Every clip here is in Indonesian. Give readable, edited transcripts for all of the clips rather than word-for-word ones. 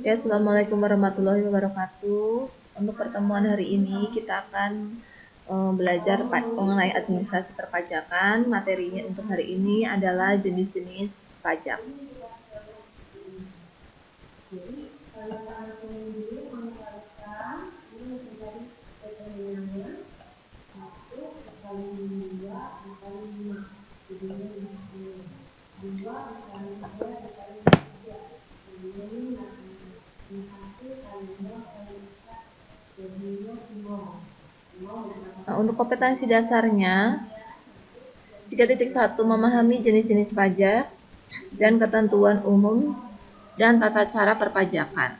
Ya, Assalamualaikum warahmatullahi wabarakatuh. Untuk pertemuan hari ini kita akan belajar mengenai administrasi perpajakan. Materinya untuk hari ini adalah jenis-jenis pajak. Nah, untuk kompetensi dasarnya 3.1 memahami jenis-jenis pajak dan ketentuan umum dan tata cara perpajakan.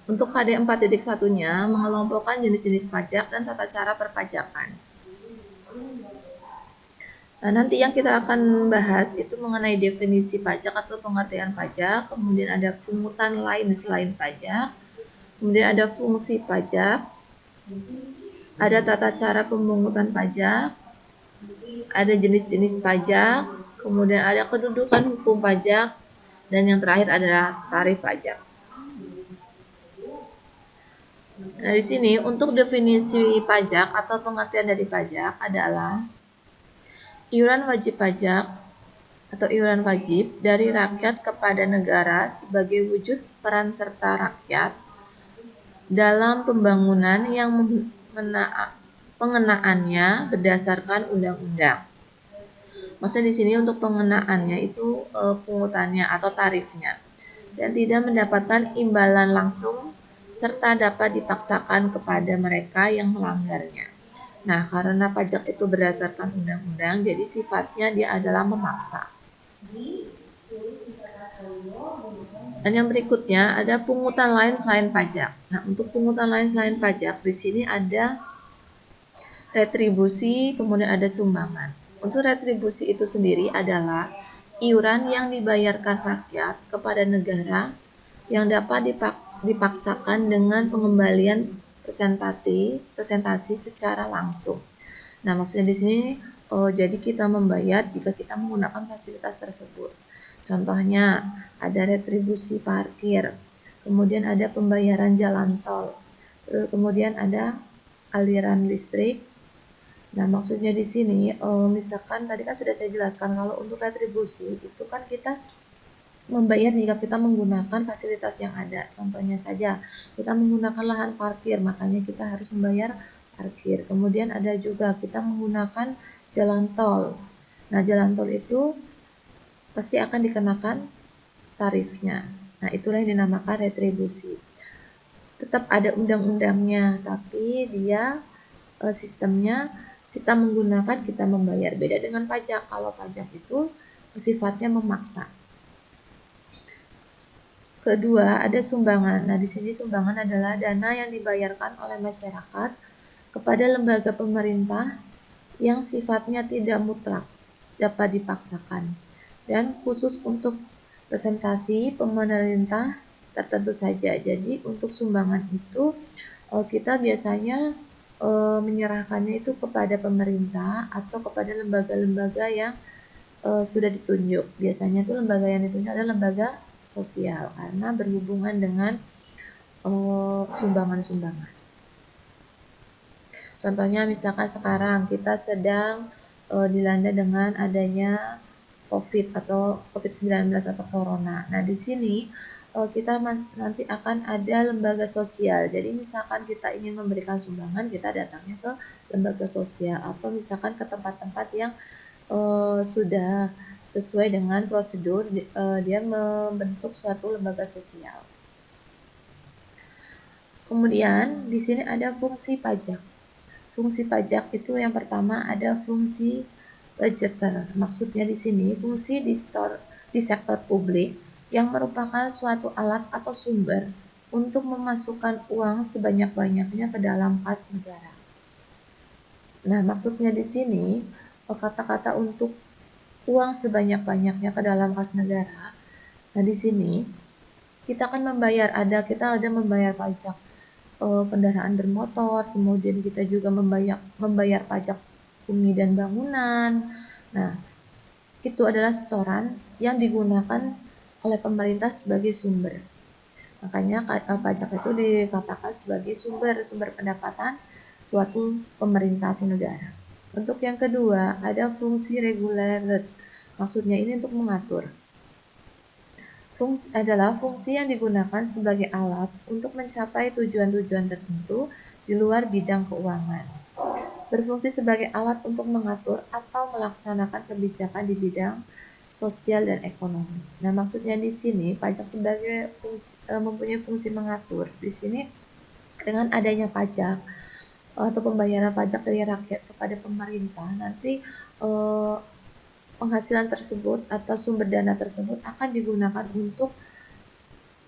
Untuk KD 4.1-nya mengelompokkan jenis-jenis pajak dan tata cara perpajakan. Nah, nanti yang kita akan bahas itu mengenai definisi pajak atau pengertian pajak, kemudian ada pungutan lain selain pajak, kemudian ada fungsi pajak, ada tata cara pemungutan pajak, ada jenis-jenis pajak, kemudian ada kedudukan hukum pajak, dan yang terakhir adalah tarif pajak. Nah, di sini untuk definisi pajak atau pengertian dari pajak adalah iuran wajib pajak atau iuran wajib dari rakyat kepada negara sebagai wujud peran serta rakyat dalam pembangunan yang pengenaannya berdasarkan undang-undang. Maksudnya di sini untuk pengenaannya itu pungutannya atau tarifnya, dan tidak mendapatkan imbalan langsung serta dapat dipaksakan kepada mereka yang melanggarnya. Nah, karena pajak itu berdasarkan undang-undang, jadi sifatnya dia adalah memaksa. Dan yang berikutnya ada pungutan lain selain pajak. Nah, untuk pungutan lain selain pajak di sini ada retribusi, kemudian ada sumbangan. Untuk retribusi itu sendiri adalah iuran yang dibayarkan rakyat kepada negara yang dapat dipaksakan dengan pengembalian presentasi secara langsung. Nah, maksudnya di sini jadi kita membayar jika kita menggunakan fasilitas tersebut. Contohnya ada retribusi parkir, kemudian ada pembayaran jalan tol, kemudian ada aliran listrik. Nah, maksudnya di sini misalkan tadi kan sudah saya jelaskan kalau untuk retribusi itu kan kita membayar jika kita menggunakan fasilitas yang ada. Contohnya saja, kita menggunakan lahan parkir, makanya kita harus membayar parkir. Kemudian ada juga kita menggunakan jalan tol. Nah, jalan tol itu pasti akan dikenakan tarifnya. Nah, itulah yang dinamakan retribusi. Tetap ada undang-undangnya, tapi dia sistemnya kita menggunakan, kita membayar. Beda dengan pajak. Kalau pajak itu sifatnya memaksa. Kedua, ada sumbangan. Nah, di sini sumbangan adalah dana yang dibayarkan oleh masyarakat kepada lembaga pemerintah yang sifatnya tidak mutlak, dapat dipaksakan, dan khusus untuk presentasi pemerintah tertentu saja. Jadi, untuk sumbangan itu kita biasanya menyerahkannya itu kepada pemerintah atau kepada lembaga-lembaga yang sudah ditunjuk. Biasanya itu lembaga yang ditunjuk adalah lembaga sosial karena berhubungan dengan sumbangan-sumbangan. Contohnya misalkan sekarang kita sedang dilanda dengan adanya COVID atau COVID-19 atau Corona. Nah, di sini kita nanti akan ada lembaga sosial. Jadi misalkan kita ingin memberikan sumbangan, kita datangnya ke lembaga sosial atau misalkan ke tempat-tempat yang sudah sesuai dengan prosedur dia membentuk suatu lembaga sosial. Kemudian di sini ada fungsi pajak. Fungsi pajak itu yang pertama ada fungsi budgeter. Maksudnya di sini fungsi di sektor publik yang merupakan suatu alat atau sumber untuk memasukkan uang sebanyak-banyaknya ke dalam kas negara. Nah, maksudnya di sini kata-kata untuk uang sebanyak-banyaknya ke dalam kas negara. Nah, di sini kita akan membayar, kita ada membayar pajak kendaraan bermotor, kemudian kita juga membayar pajak bumi dan bangunan. Nah, itu adalah setoran yang digunakan oleh pemerintah sebagai sumber. Makanya pajak itu dikatakan sebagai sumber pendapatan suatu pemerintah atau negara. Untuk yang kedua, ada fungsi reguler. Maksudnya ini untuk mengatur. Fungsi adalah fungsi yang digunakan sebagai alat untuk mencapai tujuan-tujuan tertentu di luar bidang keuangan. Berfungsi sebagai alat untuk mengatur atau melaksanakan kebijakan di bidang sosial dan ekonomi. Nah, maksudnya di sini pajak sebagai mempunyai fungsi mengatur. Di sini dengan adanya pajak atau pembayaran pajak dari rakyat kepada pemerintah, nanti penghasilan tersebut atau sumber dana tersebut akan digunakan untuk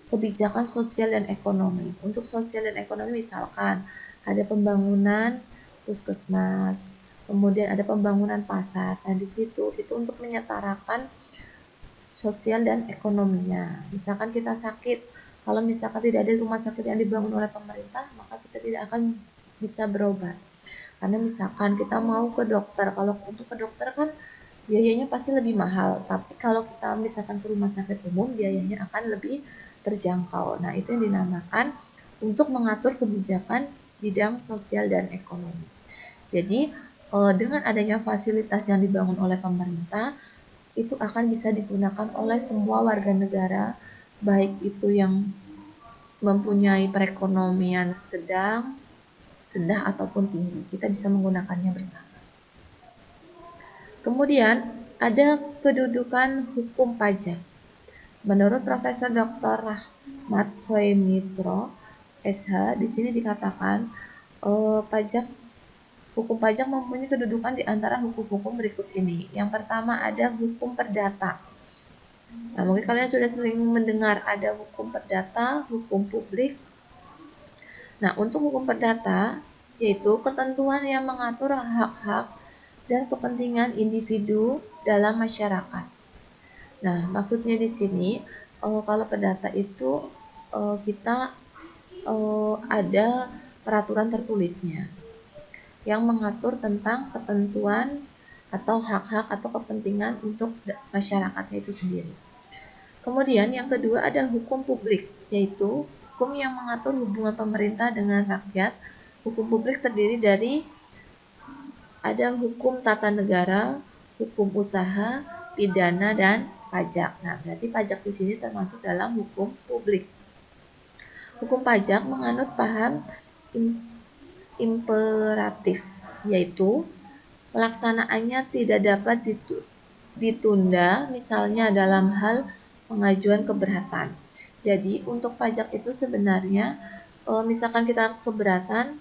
kebijakan sosial dan ekonomi. Untuk sosial dan ekonomi misalkan ada pembangunan puskesmas, kemudian ada pembangunan pasar. Nah, di situ itu untuk menyetarakan sosial dan ekonominya. Misalkan kita sakit, kalau misalkan tidak ada rumah sakit yang dibangun oleh pemerintah, maka kita tidak akan bisa berobat. Karena misalkan kita mau ke dokter, kalau untuk ke dokter kan biayanya pasti lebih mahal. Tapi kalau kita misalkan ke rumah sakit umum, biayanya akan lebih terjangkau. Nah, itu yang dinamakan untuk mengatur kebijakan bidang sosial dan ekonomi. Jadi, dengan adanya fasilitas yang dibangun oleh pemerintah, itu akan bisa digunakan oleh semua warga negara, baik itu yang mempunyai perekonomian sedang, rendah ataupun tinggi. Kita bisa menggunakannya bersama. Kemudian ada kedudukan hukum pajak. Menurut Profesor Dr. Rahmat Soemitro, SH, di sini dikatakan hukum pajak mempunyai kedudukan di antara hukum-hukum berikut ini. Yang pertama ada hukum perdata. Nah, mungkin kalian sudah sering mendengar ada hukum perdata, hukum publik. Nah, untuk hukum perdata yaitu ketentuan yang mengatur hak-hak dan kepentingan individu dalam masyarakat. Nah, maksudnya di sini kalau perdata itu kita ada peraturan tertulisnya yang mengatur tentang ketentuan atau hak-hak atau kepentingan untuk masyarakatnya itu sendiri. Kemudian yang kedua ada hukum publik, yaitu hukum yang mengatur hubungan pemerintah dengan rakyat. Hukum publik terdiri dari ada hukum tata negara, hukum usaha, pidana, dan pajak. Nah, berarti pajak di sini termasuk dalam hukum publik. Hukum pajak menganut paham imperatif, yaitu pelaksanaannya tidak dapat ditunda, misalnya dalam hal pengajuan keberatan. Jadi untuk pajak itu sebenarnya misalkan kita keberatan,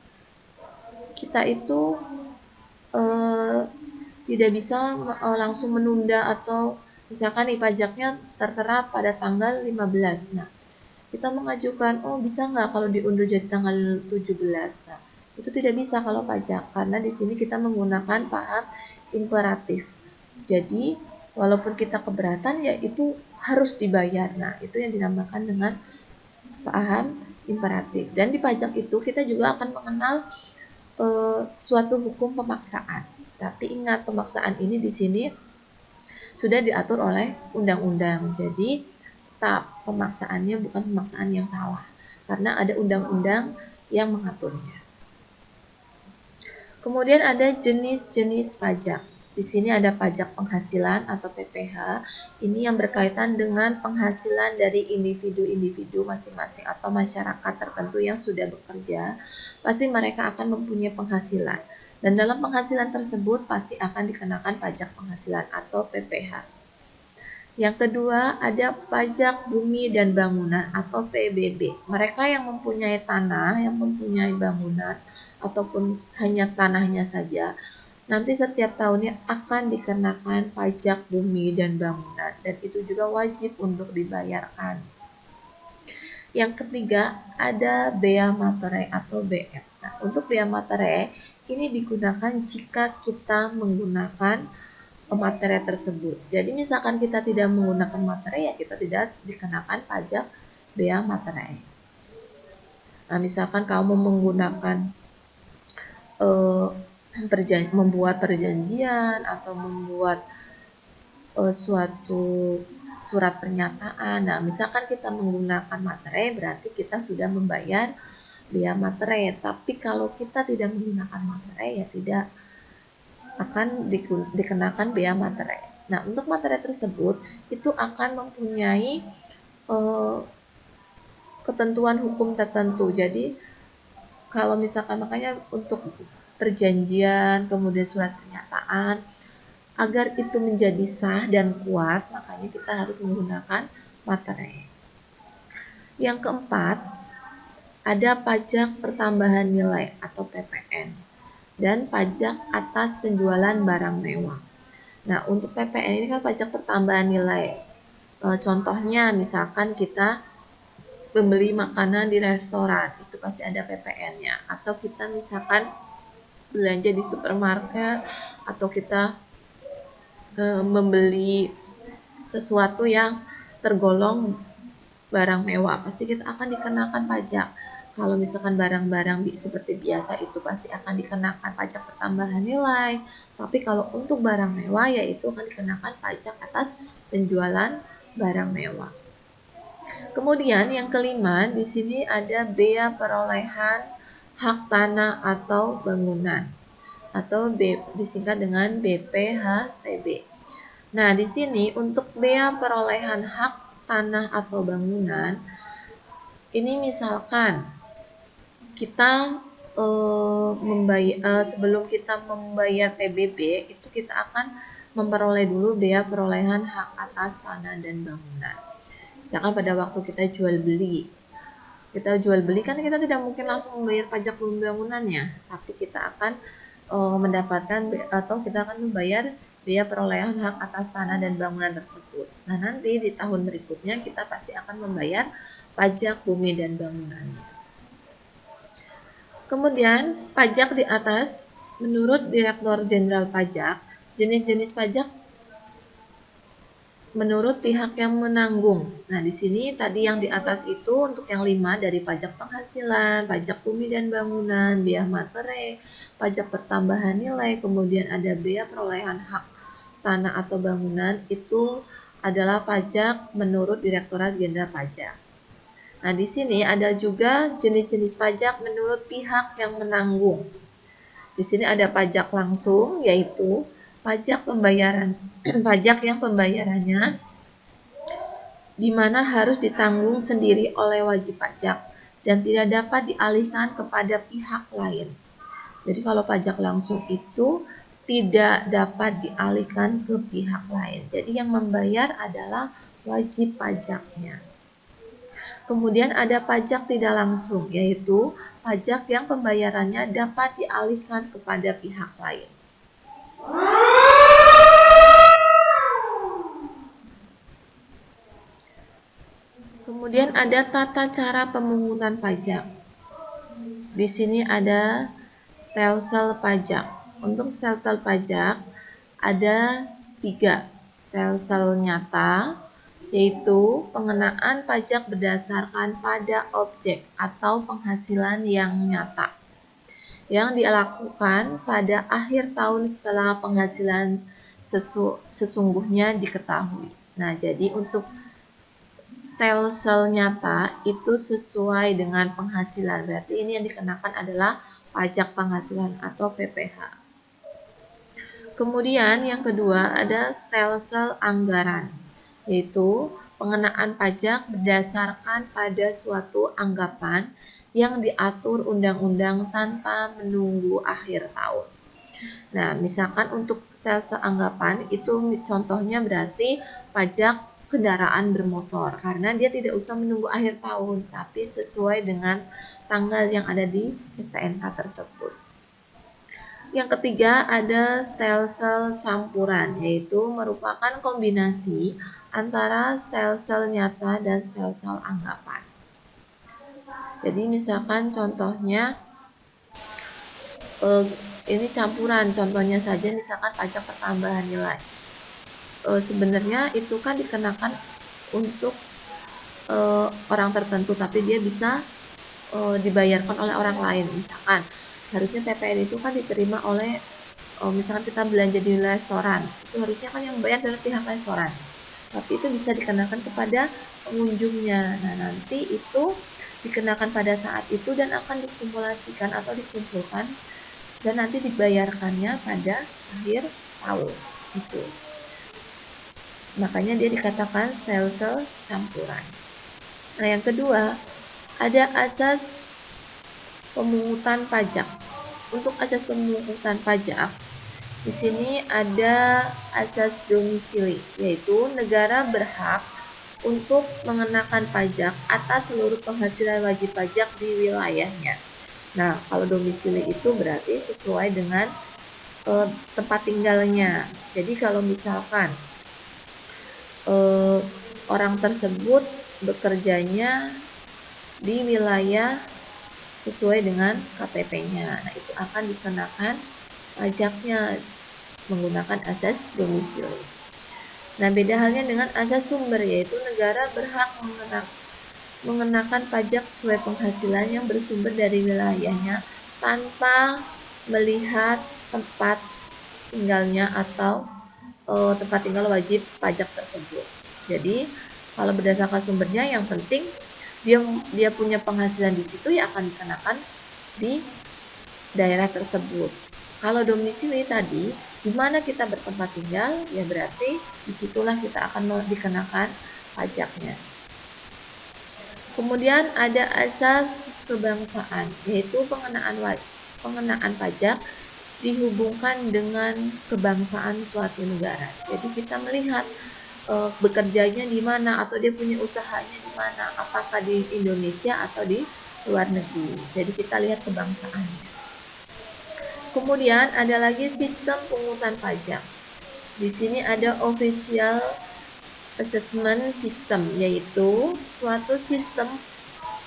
kita itu tidak bisa langsung menunda, atau misalkan nih pajaknya tertera pada tanggal 15. Nah, kita mengajukan, bisa nggak kalau diundur jadi tanggal 17? Nah, itu tidak bisa kalau pajak, karena di sini kita menggunakan paham imperatif. Jadi, walaupun kita keberatan, ya itu harus dibayar. Nah, itu yang dinamakan dengan paham imperatif. Dan di pajak itu kita juga akan mengenal suatu hukum pemaksaan. Tapi ingat, pemaksaan ini di sini sudah diatur oleh undang-undang. Jadi, pemaksaannya bukan pemaksaan yang salah, karena ada undang-undang yang mengaturnya. Kemudian ada jenis-jenis pajak. Di sini ada pajak penghasilan atau PPH. Ini yang berkaitan dengan penghasilan dari individu-individu masing-masing atau masyarakat tertentu yang sudah bekerja. Pasti mereka akan mempunyai penghasilan. Dan dalam penghasilan tersebut pasti akan dikenakan pajak penghasilan atau PPH. Yang kedua ada pajak bumi dan bangunan atau PBB. Mereka yang mempunyai tanah, yang mempunyai bangunan, ataupun hanya tanahnya saja, nanti setiap tahunnya akan dikenakan pajak bumi dan bangunan, dan itu juga wajib untuk dibayarkan. Yang ketiga ada bea materai atau BM. Nah, untuk bea materai ini digunakan jika kita menggunakan materai tersebut. Jadi misalkan kita tidak menggunakan materai, ya kita tidak dikenakan pajak bea materai. Nah, misalkan kamu menggunakan membuat perjanjian atau membuat suatu surat pernyataan. Nah, misalkan kita menggunakan materai, berarti kita sudah membayar bea materai. Tapi kalau kita tidak menggunakan materai, ya tidak akan dikenakan bea materai. Nah, untuk materai tersebut itu akan mempunyai ketentuan hukum tertentu. Jadi kalau misalkan, makanya untuk perjanjian, kemudian surat pernyataan, agar itu menjadi sah dan kuat, makanya kita harus menggunakan materai. Yang keempat, ada pajak pertambahan nilai atau PPN dan pajak atas penjualan barang mewah. Nah, untuk PPN ini kan pajak pertambahan nilai. Contohnya misalkan kita membeli makanan di restoran, itu pasti ada PPN-nya. Atau kita misalkan belanja di supermarket, atau kita membeli sesuatu yang tergolong barang mewah, pasti kita akan dikenakan pajak. Kalau misalkan barang-barang seperti biasa itu pasti akan dikenakan pajak pertambahan nilai. Tapi kalau untuk barang mewah, yaitu akan dikenakan pajak atas penjualan barang mewah. Kemudian yang kelima, di sini ada bea perolehan hak tanah atau bangunan, atau disingkat dengan BPHTB. Nah, di sini untuk bea perolehan hak tanah atau bangunan, ini misalkan kita sebelum kita membayar PBB, itu kita akan memperoleh dulu bea perolehan hak atas tanah dan bangunan. Misalkan pada waktu kita jual beli kan kita tidak mungkin langsung membayar pajak bangunannya, tapi kita akan mendapatkan atau kita akan membayar bea perolehan hak atas tanah dan bangunan tersebut. Nah, nanti di tahun berikutnya kita pasti akan membayar pajak bumi dan bangunannya. Kemudian pajak di atas, menurut Direktur Jenderal Pajak, jenis-jenis pajak menurut pihak yang menanggung. Nah, di sini tadi yang di atas itu untuk yang 5 dari pajak penghasilan, pajak bumi dan bangunan, bea materai, pajak pertambahan nilai, kemudian ada bea perolehan hak tanah atau bangunan, itu adalah pajak menurut Direktorat Jenderal Pajak. Nah, di sini ada juga jenis-jenis pajak menurut pihak yang menanggung. Di sini ada pajak langsung, yaitu pajak pembayaran pajak yang pembayarannya di mana harus ditanggung sendiri oleh wajib pajak dan tidak dapat dialihkan kepada pihak lain. Jadi kalau pajak langsung itu tidak dapat dialihkan ke pihak lain. Jadi yang membayar adalah wajib pajaknya. Kemudian ada pajak tidak langsung, yaitu pajak yang pembayarannya dapat dialihkan kepada pihak lain. Kemudian ada tata cara pemungutan pajak. Di sini ada stelsel pajak. Untuk stelsel pajak ada 3 stelsel nyata, yaitu pengenaan pajak berdasarkan pada objek atau penghasilan yang nyata yang dilakukan pada akhir tahun setelah penghasilan sesungguhnya diketahui. Nah, jadi untuk stelsel nyata itu sesuai dengan penghasilan, berarti ini yang dikenakan adalah pajak penghasilan atau PPH. Kemudian yang kedua ada stelsel anggaran, yaitu pengenaan pajak berdasarkan pada suatu anggapan yang diatur undang-undang tanpa menunggu akhir tahun. Nah, misalkan untuk stelsel anggapan itu contohnya berarti pajak kendaraan bermotor, karena dia tidak usah menunggu akhir tahun, tapi sesuai dengan tanggal yang ada di STNK tersebut. Yang ketiga ada stelsel campuran, yaitu merupakan kombinasi antara stelsel nyata dan stelsel anggapan. Jadi misalkan contohnya ini campuran, contohnya saja misalkan pajak pertambahan nilai. Sebenarnya itu kan dikenakan untuk orang tertentu, tapi dia bisa dibayarkan oleh orang lain. Misalkan harusnya PPN itu kan diterima oleh misalkan kita belanja di restoran, itu harusnya kan yang bayar dari pihak restoran. tapi itu bisa dikenakan kepada pengunjungnya. Nah, nanti itu dikenakan pada saat itu dan akan dikumulasikan atau dikumpulkan dan nanti dibayarkannya pada akhir tahun itu. Makanya dia dikatakan sel-sel campuran. Nah, yang kedua, ada asas pemungutan pajak. Untuk asas pemungutan pajak, di sini ada asas domisili, yaitu negara berhak untuk mengenakan pajak atas seluruh penghasilan wajib pajak di wilayahnya. Nah, kalau domisili itu berarti sesuai dengan tempat tinggalnya. Jadi kalau misalkan orang tersebut bekerjanya di wilayah sesuai dengan KTP-nya, nah itu akan dikenakan pajaknya menggunakan asas domisili. Nah, beda halnya dengan asas sumber, yaitu negara berhak mengenakan pajak sesuai penghasilan yang bersumber dari wilayahnya tanpa melihat tempat tinggalnya atau tempat tinggal wajib pajak tersebut. Jadi kalau berdasarkan sumbernya, yang penting dia punya penghasilan di situ, ya akan dikenakan di daerah tersebut. Kalau domisili tadi, di mana kita bertempat tinggal, ya berarti disitulah kita akan dikenakan pajaknya. Kemudian ada asas kebangsaan, yaitu pengenaan pajak dihubungkan dengan kebangsaan suatu negara. Jadi kita melihat bekerjanya di mana atau dia punya usahanya di mana, apakah di Indonesia atau di luar negeri. Jadi kita lihat kebangsaannya. Kemudian ada lagi sistem pungutan pajak. Di sini ada official assessment system, yaitu suatu sistem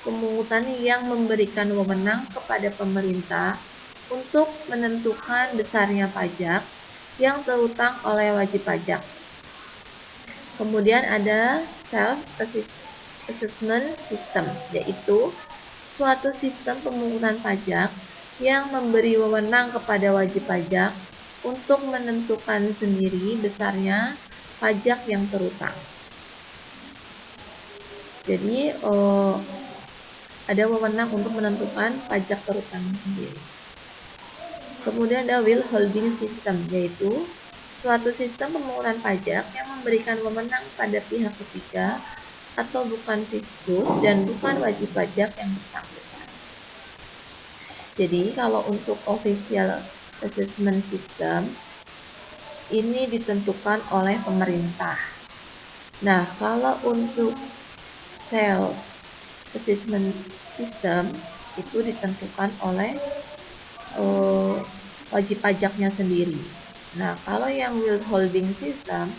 pemungutan yang memberikan wewenang kepada pemerintah untuk menentukan besarnya pajak yang terutang oleh wajib pajak. Kemudian ada self assessment system, yaitu suatu sistem pemungutan pajak yang memberi wewenang kepada wajib pajak untuk menentukan sendiri besarnya pajak yang terutang. Jadi ada wewenang untuk menentukan pajak terutang sendiri. Kemudian ada withholding system, yaitu suatu sistem pemungutan pajak yang memberikan wewenang pada pihak ketiga atau bukan fiskus dan bukan wajib pajak yang bersangkutan. Jadi kalau untuk official assessment system ini ditentukan oleh pemerintah. Nah, kalau untuk self assessment system itu ditentukan oleh wajib pajaknya sendiri. Nah, kalau yang withholding system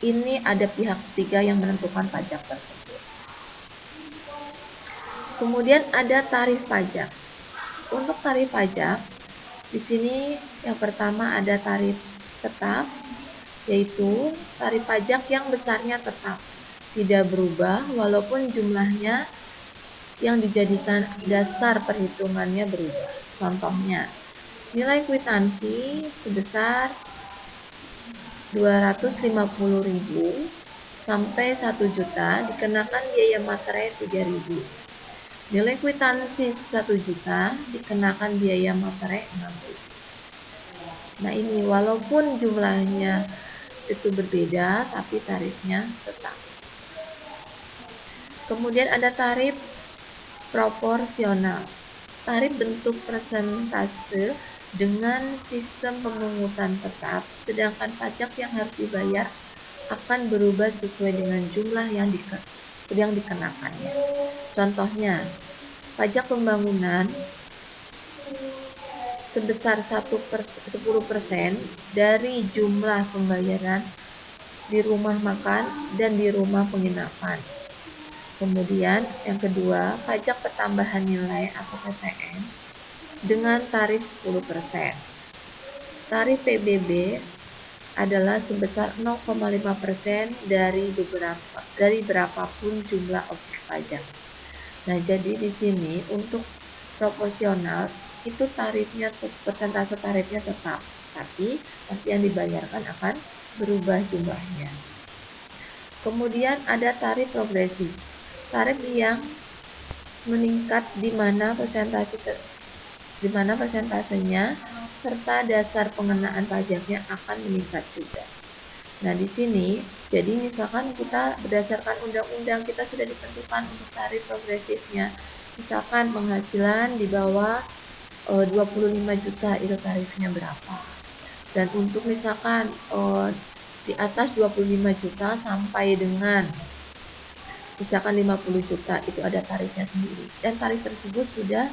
ini ada pihak ketiga yang menentukan pajak tersebut. Kemudian ada tarif pajak. Untuk tarif pajak, di sini yang pertama ada tarif tetap, yaitu tarif pajak yang besarnya tetap, tidak berubah walaupun jumlahnya yang dijadikan dasar perhitungannya berubah. Contohnya, nilai kwitansi sebesar 250.000 sampai 1 juta dikenakan biaya materai 3.000. Nilai kwitansi 1 juta dikenakan biaya materai 6.000. Nah, ini walaupun jumlahnya itu berbeda tapi tarifnya tetap. Kemudian ada tarif proporsional. Tarif bentuk persentase dengan sistem pemungutan tetap, sedangkan pajak yang harus dibayar akan berubah sesuai dengan jumlah yang dikenakannya. Contohnya, pajak pembangunan sebesar 10% dari jumlah pembayaran di rumah makan dan di rumah penginapan. Kemudian yang kedua, pajak pertambahan nilai atau PPN dengan tarif 10%. Tarif PBB adalah sebesar 0,5% dari berapapun jumlah objek pajak. Nah, jadi di sini untuk proporsional itu tarifnya, persentase tarifnya tetap, tapi nanti yang dibayarkan akan berubah jumlahnya. Kemudian ada tarif progresif. Tarif yang meningkat di mana persentasenya serta dasar pengenaan pajaknya akan meningkat juga. Nah, di sini jadi misalkan kita berdasarkan undang-undang kita sudah ditentukan untuk tarif progresifnya. Misalkan penghasilan di bawah 25 juta itu tarifnya berapa. Dan untuk misalkan di atas 25 juta sampai dengan misalkan 50 juta itu ada tarifnya sendiri. Dan tarif tersebut sudah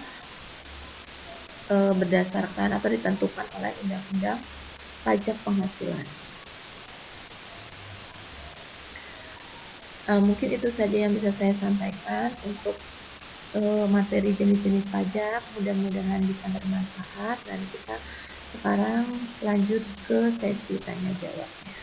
berdasarkan atau ditentukan oleh undang-undang pajak penghasilan. Mungkin itu saja yang bisa saya sampaikan untuk materi jenis-jenis pajak. Mudah-mudahan bisa bermanfaat dan kita sekarang lanjut ke sesi tanya jawabnya.